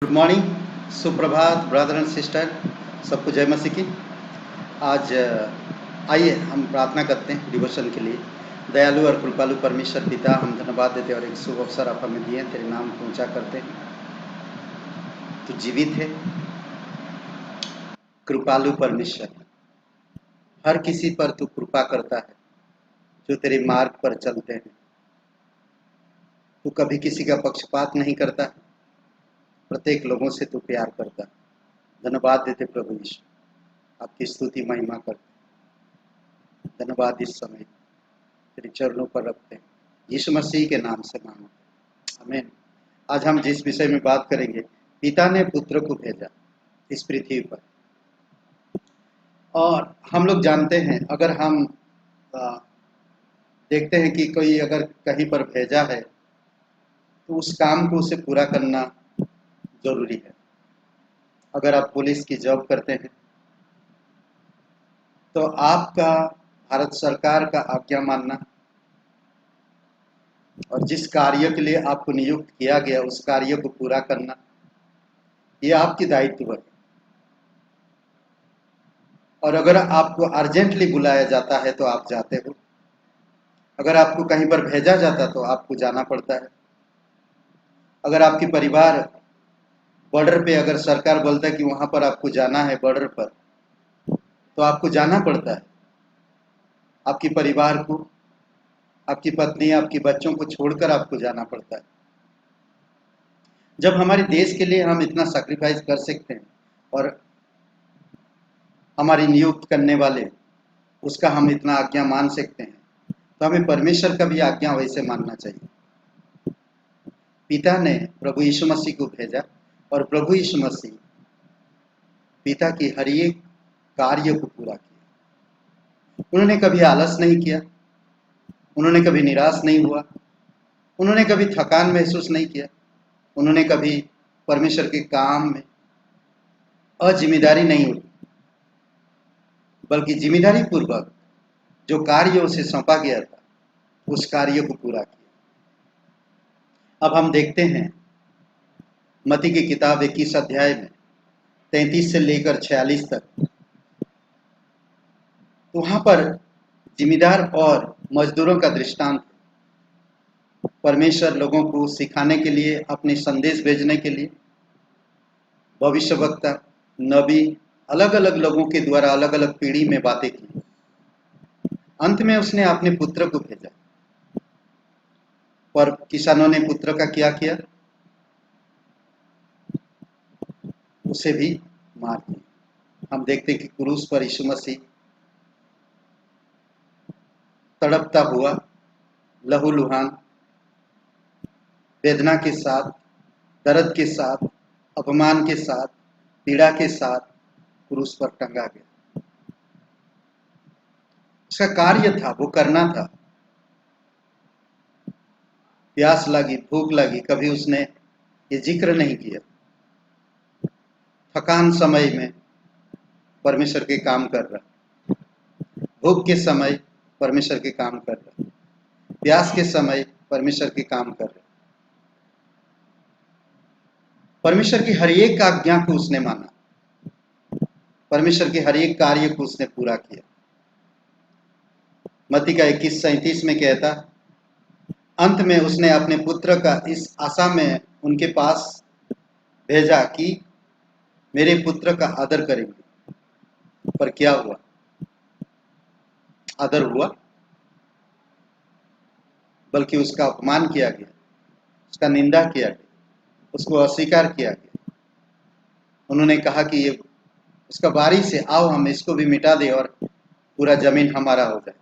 Good morning, सुप्रभात brother and sister. सबको जय मसीह की। आज आइए हम प्रार्थना करते हैं डिवोशन के लिए। दयालु और कृपालु परमेश्वर पिता, हम धन्यवाद देते और एक शुभ अवसर आप हमें दिए, तेरे नाम को ऊंचा करते हैं। तू जीवित है, कृपालु परमेश्वर, हर किसी पर तू कृपा करता है जो तेरे मार्ग पर चलते हैं। तू कभी किसी का पक्षपात नहीं करता, प्रत्येक लोगों से तू प्यार करता। धन्यवाद देते प्रभु यीशु, आपकी स्तुति महिमा करते। धन्यवाद इस समय तेरे चरणों पर रखते हैं, यीशु मसीह के नाम से मांगते। आमीन। आज हम जिस विषय में बात करेंगे, पिता ने पुत्र को भेजा इस पृथ्वी पर। और हम लोग जानते हैं, अगर हम देखते हैं कि कोई अगर कहीं पर भेजा है तो उस काम को उसे पूरा करना जरूरी है। अगर आप पुलिस की जॉब करते हैं तो आपका भारत सरकार का आज्ञा मानना और जिस कार्य के लिए आपको नियुक्त किया गया उस कार्य को पूरा करना, ये आपकी दायित्व है। और अगर आपको अर्जेंटली बुलाया जाता है तो आप जाते हो। अगर आपको कहीं पर भेजा जाता तो आपको जाना पड़ता है। अगर आपकी परिवार बॉर्डर पे, अगर सरकार बोलता है कि वहां पर आपको जाना है बॉर्डर पर, तो आपको जाना पड़ता है। आपकी परिवार को, आपकी पत्नी, आपके बच्चों को छोड़कर आपको जाना पड़ता है। जब हमारे देश के लिए हम इतना सैक्रिफाइस कर सकते हैं और हमारी नियुक्त करने वाले उसका हम इतना आज्ञा मान सकते हैं, तो हमें परमेश्वर का भी आज्ञा वैसे मानना चाहिए। पिता ने प्रभु यीशु मसीह को भेजा और प्रभु यीशु मसीह पिता की हर एक कार्य को पूरा किया। उन्होंने कभी आलस नहीं किया, उन्होंने कभी निराश नहीं हुआ, उन्होंने कभी थकान महसूस नहीं किया, उन्होंने कभी परमेश्वर के काम में अजिम्मेदारी नहीं उठी, बल्कि जिम्मेदारी पूर्वक जो कार्य उसे सौंपा गया था उस कार्य को पूरा किया। अब हम देखते हैं मत्ती की किताब 21 अध्याय में 33 से लेकर 46 तक, तो वहां पर जिम्मेदार और मजदूरों का दृष्टांत। परमेश्वर लोगों को सिखाने के लिए, अपने संदेश भेजने के लिए भविष्यवक्ता, नबी, अलग अलग लोगों के द्वारा अलग अलग पीढ़ी में बातें की। अंत में उसने अपने पुत्र को भेजा, पर किसानों ने पुत्र का क्या किया? उसे भी मार दिया। हम देखते कि क्रूस पर यीशु मसीह तड़पता हुआ, लहूलुहान, वेदना के साथ, दर्द के साथ, अपमान के साथ, पीड़ा के साथ क्रूस पर टंगा गया। उसका कार्य था, वो करना था। प्यास लगी, भूख लगी, कभी उसने ये जिक्र नहीं किया। थकान समय में परमेश्वर के काम कर रहा, भूख के समय परमेश्वर के काम कर रहा, प्यास के समय परमेश्वर के काम कर रहा। परमेश्वर की हर एक आज्ञा को उसने माना, परमेश्वर के हर एक कार्य को उसने पूरा किया। मत्ती का 21:37 में कहता, अंत में उसने अपने पुत्र का इस आशा में उनके पास भेजा कि मेरे पुत्र का आदर करेंगे। पर क्या हुआ? आदर हुआ, बल्कि उसका अपमान किया गया, उसका निंदा किया गया, उसको अस्वीकार किया गया। उन्होंने कहा कि ये उसका बारी से आओ, हम इसको भी मिटा दे और पूरा जमीन हमारा हो जाए।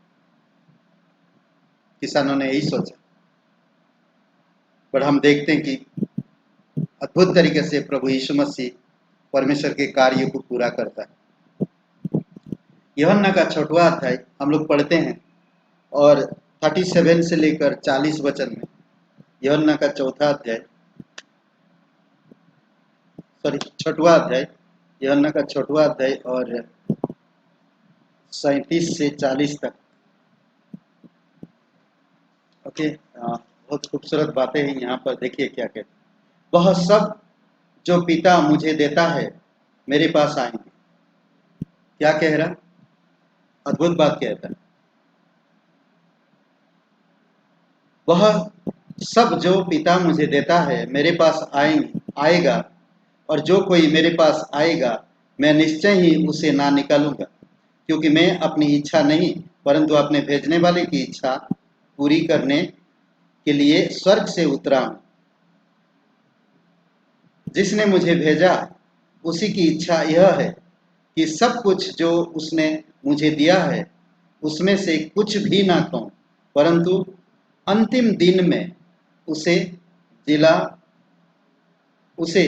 किसानों ने यही सोचा, पर हम देखते हैं कि अद्भुत तरीके से प्रभु यीशु मसीह परमेश्वर के कार्य को पूरा करता है। यूहन्ना का 6वां अध्याय हम लोग पढ़ते हैं और 37 से लेकर 40 वचन में, यूहन्ना का 4वां अध्याय, सॉरी 6वां अध्याय, यूहन्ना का 6वां अध्याय और 37 से 40 तक। ओके, बहुत खूबसूरत बातें हैं यहाँ पर। देखिए क्या कहते, वह सब जो पिता मुझे देता है मेरे पास आएंगे। क्या कह रहा? अद्भुत बात कहता है। वह सब जो पिता मुझे देता है मेरे पास आएगा, और जो कोई मेरे पास आएगा मैं निश्चय ही उसे ना निकालूंगा, क्योंकि मैं अपनी इच्छा नहीं परंतु अपने भेजने वाले की इच्छा पूरी करने के लिए स्वर्ग से उतरा हूं। जिसने मुझे भेजा उसी की इच्छा यह है कि सब कुछ जो उसने मुझे दिया है उसमें से कुछ भी ना खाऊं, परंतु अंतिम दिन में उसे जिला उसे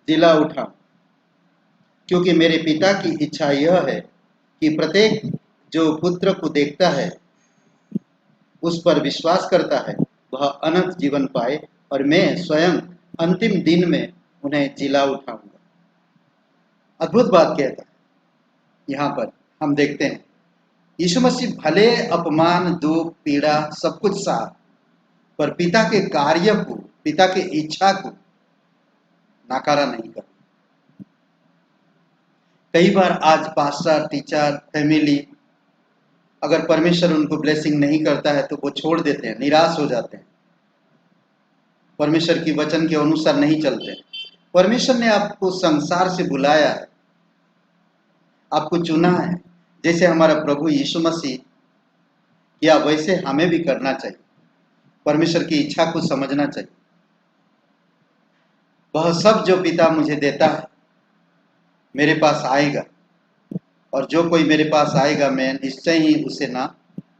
जिला उठाऊं। क्योंकि मेरे पिता की इच्छा यह है कि प्रत्येक जो पुत्र को देखता है उस पर विश्वास करता है वह अनंत जीवन पाए, और मैं स्वयं अंतिम दिन में उन्हें जिला उठाऊंगा। अद्भुत बात कहता है। यहाँ पर हम देखते हैं यीशु मसीह भले अपमान, दुख, पीड़ा सब कुछ सहा, पर पिता के कार्य को, पिता की इच्छा को नकारा नहीं कर। कई बार आज पास्टर, टीचर, फैमिली, अगर परमेश्वर उनको ब्लेसिंग नहीं करता है तो वो छोड़ देते हैं, निराश हो जाते हैं, परमेश्वर की वचन के अनुसार नहीं चलते। परमेश्वर ने आपको संसार से बुलाया है, आपको चुना है। जैसे हमारा प्रभु यीशु मसीह किया वैसे हमें भी करना चाहिए। परमेश्वर की इच्छा को समझना चाहिए। वह सब जो पिता मुझे देता है मेरे पास आएगा, और जो कोई मेरे पास आएगा मैं निश्चय ही उसे ना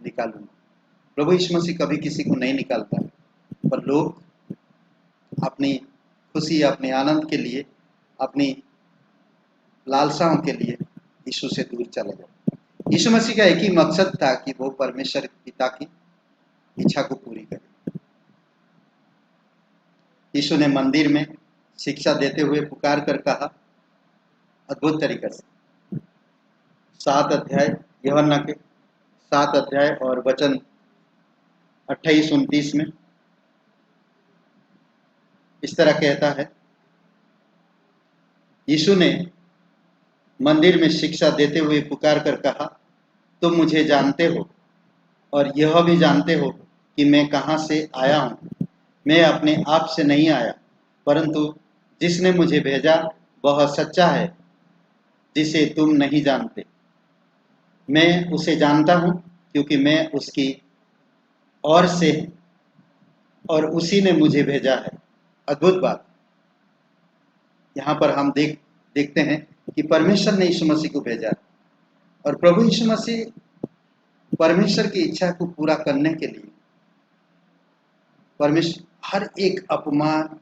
निकालूंगा। प्रभु यीशु मसीह कभी किसी को नहीं निकालता, पर लोग अपनी खुशी, अपने आनंद के लिए, अपनी लालसाओं के लिए यीशु से दूर चले जाते। यीशु मसीह का एक ही मकसद था कि वो परमेश्वर पिता की इच्छा को पूरी करे। यीशु ने मंदिर में शिक्षा देते हुए पुकार कर कहा, अद्भुत तरीके से 7 अध्याय, यूहन्ना के 7 अध्याय और वचन 28-29 में इस तरह कहता है। यीशु ने मंदिर में शिक्षा देते हुए पुकार कर कहा, तुम मुझे जानते हो और यह भी जानते हो कि मैं कहाँ से आया हूँ। मैं अपने आप से नहीं आया, परंतु जिसने मुझे भेजा वह सच्चा है, जिसे तुम नहीं जानते। मैं उसे जानता हूँ क्योंकि मैं उसकी ओर से और उसी ने मुझे भेजा है। अद्भुत बात। यहाँ पर हम देखते हैं कि परमेश्वर ने यीशु मसीह को भेजा, और प्रभु यीशु मसीह परमेश्वर की इच्छा को पूरा करने के लिए परमेश्वर हर एक अपमान,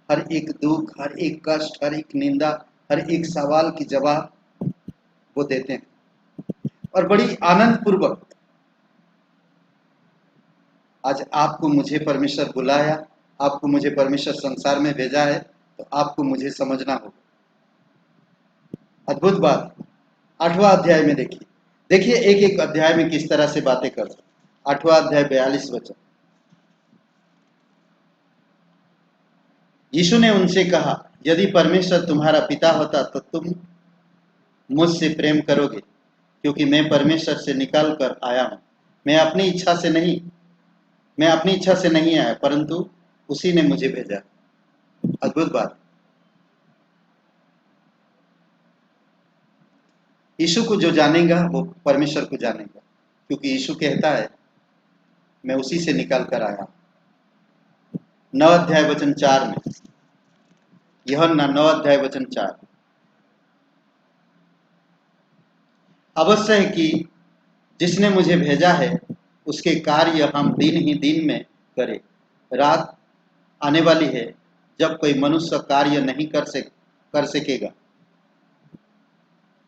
हर एक दुख, हर एक कष्ट, हर एक निंदा, हर एक सवाल की जवाब वो देते हैं, और बड़ी आनंद पूर्वक। आज आपको मुझे परमेश्वर बुलाया, आपको मुझे परमेश्वर संसार में भेजा है, तो आपको मुझे समझना होगा। अद्भुत बात। 8वां अध्याय में देखिए एक एक अध्याय में किस तरह से बातें कर। 8वां अध्याय 42 वचन। यीशु ने उनसे कहा, यदि परमेश्वर तुम्हारा पिता होता तो तुम मुझसे प्रेम करोगे, क्योंकि मैं परमेश्वर से निकल कर आया हूं। मैं अपनी इच्छा से नहीं आया, परंतु उसी ने मुझे भेजा। अद्भुत बात। यीशु को जो जानेगा वो परमेश्वर को जानेगा, क्योंकि यीशु कहता है मैं उसी से निकल कर आया। 9 अध्याय वचन 4 में, यूहन्ना 9 अध्याय वचन 4। अवश्य है कि जिसने मुझे भेजा है उसके कार्य हम दिन ही दिन में करें। रात आने वाली है जब कोई मनुष्य कार्य नहीं कर सकेगा,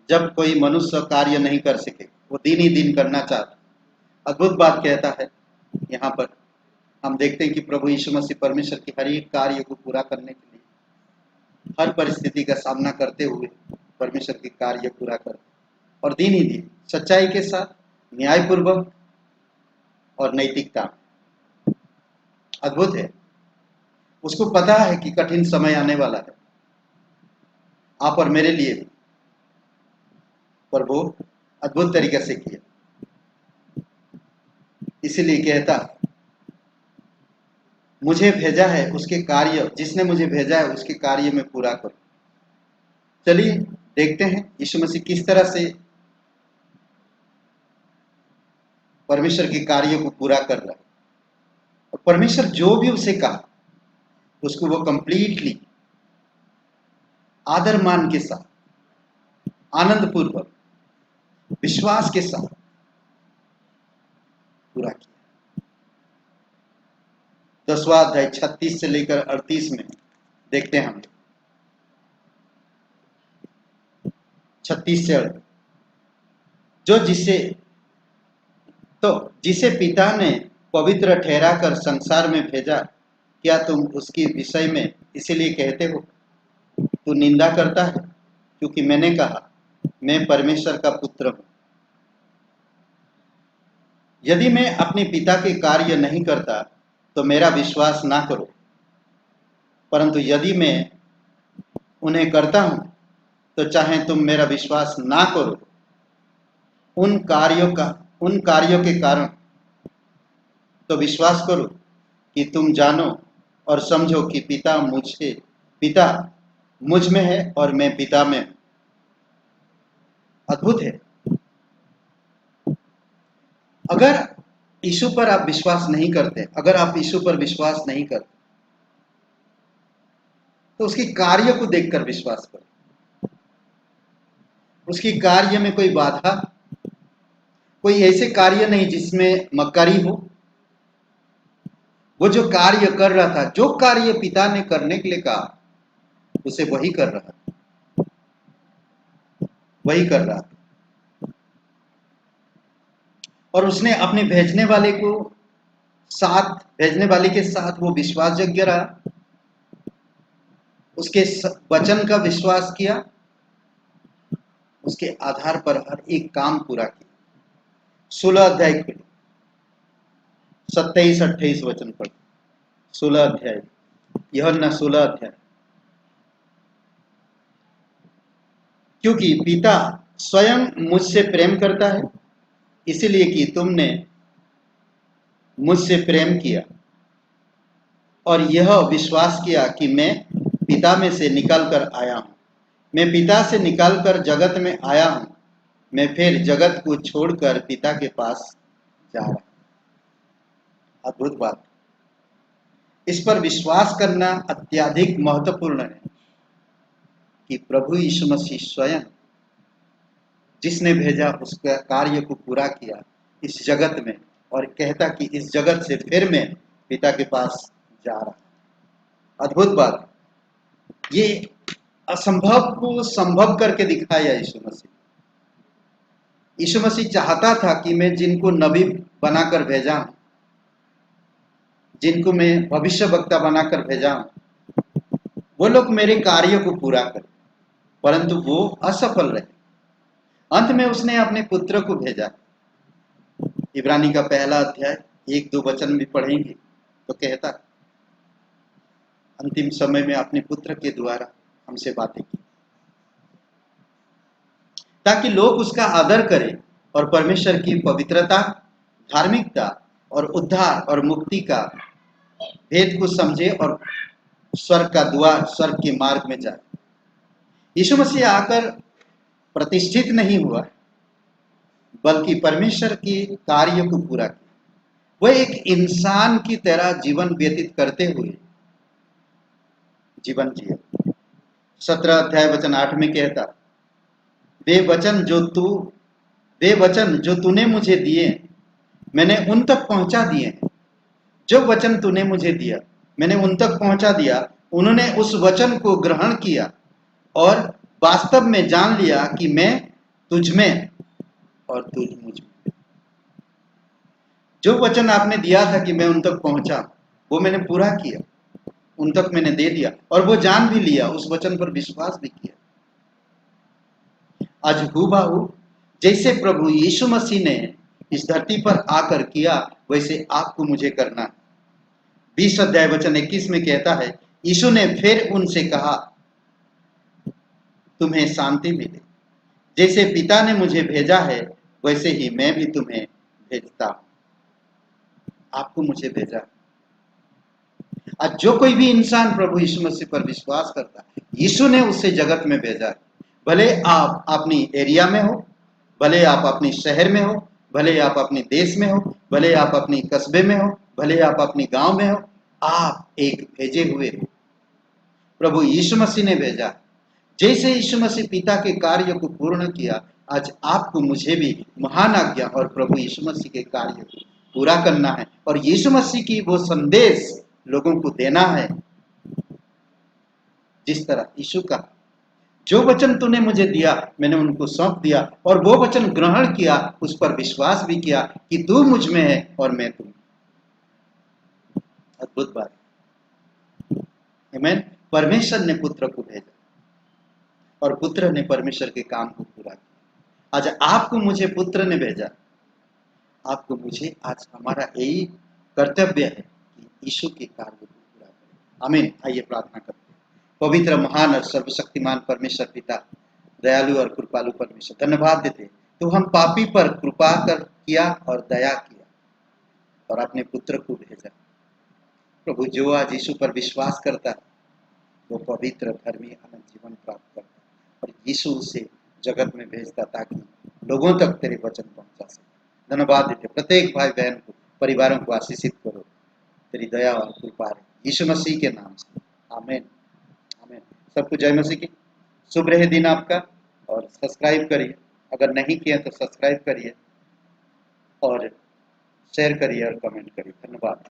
जब कोई मनुष्य कार्य नहीं कर सके, वो दिन ही दिन करना चाहता। अद्भुत बात कहता है। यहाँ पर हम देखते हैं कि प्रभु यीशु मसीह परमेश्वर के हर एक कार्य को पूरा करने के लिए हर परिस्थिति का सामना करते हुए परमेश्वर के कार्य पूरा कर, और दिन ही दिन सच्चाई के साथ, न्यायपूर्वक और नैतिकता। अद्भुत है। उसको पता है कि कठिन समय आने वाला है, आप और मेरे लिए भी, पर वो अद्भुत तरीके से किया। इसीलिए कहता, मुझे भेजा है उसके कार्य, जिसने मुझे भेजा है उसके कार्य में पूरा करो। चलिए देखते हैं यीशु मसीह किस तरह से परमेश्वर के कार्य को पूरा कर रहा है। और परमेश्वर जो भी उसे कहा उसको वो कंप्लीटली आदर मान के साथ, आनंद पूर्वक, विश्वास के साथ पूरा किया। 10वां अध्याय 36 से लेकर 38 में देखते हैं हम, 36 से 38, जिसे पिता ने पवित्र ठहरा कर संसार में भेजा, क्या तुम उसके विषय में इसीलिए कहते हो तू निंदा करता है, क्योंकि मैंने कहा मैं परमेश्वर का पुत्र हूं। यदि मैं अपने पिता के कार्य नहीं करता तो मेरा विश्वास ना करो, परंतु यदि मैं उन्हें करता हूं तो चाहे तुम मेरा विश्वास ना करो, उन कार्यों के कारण तो विश्वास करो कि तुम जानो और समझो कि पिता मुझ में है और मैं पिता में हूं। अद्भुत है। अगर यीशु पर आप विश्वास नहीं करते, अगर आप यीशु पर विश्वास नहीं करते तो उसकी कार्य को देखकर विश्वास करो। उसकी कार्य में कोई बाधा, कोई ऐसे कार्य नहीं जिसमें मक्कारी हो। वो जो कार्य कर रहा था, जो कार्य पिता ने करने के लिए कहा, उसे वही कर रहा था, वही कर रहा था। और उसने अपने भेजने वाले के साथ वो विश्वासयोग्य रहा, उसके वचन का विश्वास किया, उसके आधार पर हर एक काम पूरा किया। 16 अध्याय के 27-28 वचन पर, 16 अध्याय, यूहन्ना 16 अध्याय। क्योंकि पिता स्वयं मुझसे प्रेम करता है, इसलिए कि तुमने मुझसे प्रेम किया और यह विश्वास किया कि मैं पिता में से निकल कर आया हूं। मैं पिता से निकलकर जगत में आया हूं, मैं फिर जगत को छोड़कर पिता के पास जा रहा हूं। अद्भुत बात। इस पर विश्वास करना अत्यधिक महत्वपूर्ण है कि प्रभु यीशु मसीह स्वयं जिसने भेजा उसका कार्य को पूरा किया इस जगत में, और कहता कि इस जगत से फिर मैं पिता के पास जा रहा हूं। अद्भुत बात। ये असंभव को संभव करके दिखाया यीशु मसीह। यीशु मसीह चाहता था कि मैं जिनको नबी बनाकर भेजा हूं, जिनको मैं भविष्य वक्ता बनाकर भेजा हूं, वो लोग मेरे कार्य को पूरा करें, परंतु वो असफल रहे। अंत में उसने अपने पुत्र को भेजा। इब्रानी का 1 अध्याय 1-2 वचन भी पढ़ेंगे तो कहता, अंतिम समय में अपने पुत्र के द्वारा हमसे बातें की ताकि लोग उसका आदर करें और परमेश्वर की पवित्रता, धार्मिकता और उद्धार और मुक्ति का भेद को समझे और स्वर्ग के मार्ग में जाए। यीशु मसीह आकर प्रतिष्ठित नहीं हुआ, बल्कि परमेश्वर के कार्य को पूरा किया। वह एक इंसान की तरह जीवन व्यतीत करते हुए जीवन जिया। 17 अध्याय वचन 8 में कहता, वे वचन जो तूने मुझे दिए मैंने उन तक पहुंचा दिए हैं। जो वचन तूने मुझे दिया मैंने उन तक पहुंचा दिया। उन्होंने उस वचन को ग्रहण किया और वास्तव में जान लिया कि मैं तुझ में और तुझ मुझ में। जो वचन आपने दिया था कि मैं उन तक पहुंचा, वो मैंने पूरा किया, उन तक मैंने दे दिया, और वो जान भी लिया, उस वचन पर विश्वास भी किया। आज हूबहू जैसे प्रभु यीशु मसीह ने इस धरती पर आकर किया, वैसे आपको मुझे करना है। 20 अध्याय वचन 21 में कहता है, यीशु ने फिर उनसे कहा, तुम्हें शांति मिले। जैसे पिता ने मुझे भेजा है वैसे ही मैं भी तुम्हें भेजता हूं। आपको मुझे भेजा। आज जो कोई भी इंसान प्रभु यीशु मसीह पर विश्वास करता है, यीशु ने उसे जगत में भेजा है। भले आप अपनी एरिया में हो, भले आप अपनी शहर में हो, भले आप अपने देश में हो, भले आप अपनी कस्बे में हो, भले आप अपनी गांव में हो, आप एक भेजे हुए हो। प्रभु यीशु मसीह ने भेजा। जैसे यीशु मसीह पिता के कार्य को पूर्ण किया, आज आपको मुझे भी महान आज्ञा और प्रभु यीशु मसीह के कार्य को पूरा करना है और यीशु मसीह की वो संदेश लोगों को देना है। जिस तरह यीशु का जो वचन तूने मुझे दिया मैंने उनको सौंप दिया और वो वचन ग्रहण किया, उस पर विश्वास भी किया कि तू मुझ में है और मैं तुम। अद्भुत बात। आमीन। परमेश्वर ने पुत्र को भेजा और पुत्र ने परमेश्वर के काम को पूरा किया। आज आपको मुझे पुत्र ने भेजा, आपको मुझे आज हमारा यही कर्तव्य है कि यीशु के कार्य को पूरा करें। आमीन। आइए प्रार्थना करते हैं। पवित्र महान और सर्वशक्तिमान परमेश्वर पिता, दयालु और कृपालु परमेश्वर, धन्यवाद देते तो हम पापी पर कृपा कर किया और दया किया और अपने पुत्र को भेजा। प्रभु जो आज यीशु पर विश्वास करता है वो पवित्र धर्मी अनंत जीवन प्राप्त करता है और यीशु उसे जगत में भेजता ताकि लोगों तक तेरे वचन पहुंचा सके। धन्यवाद देते प्रत्येक भाई बहन को, परिवारों को आशीषित करो तेरी दया और कृपा है यीशु मसीह के नाम से। आमीन। आमीन। सबको जय मसीह की। शुभ रहे दिन आपका और सब्सक्राइब करिए, अगर नहीं किया तो सब्सक्राइब करिए और शेयर करिए और कमेंट करिए। धन्यवाद।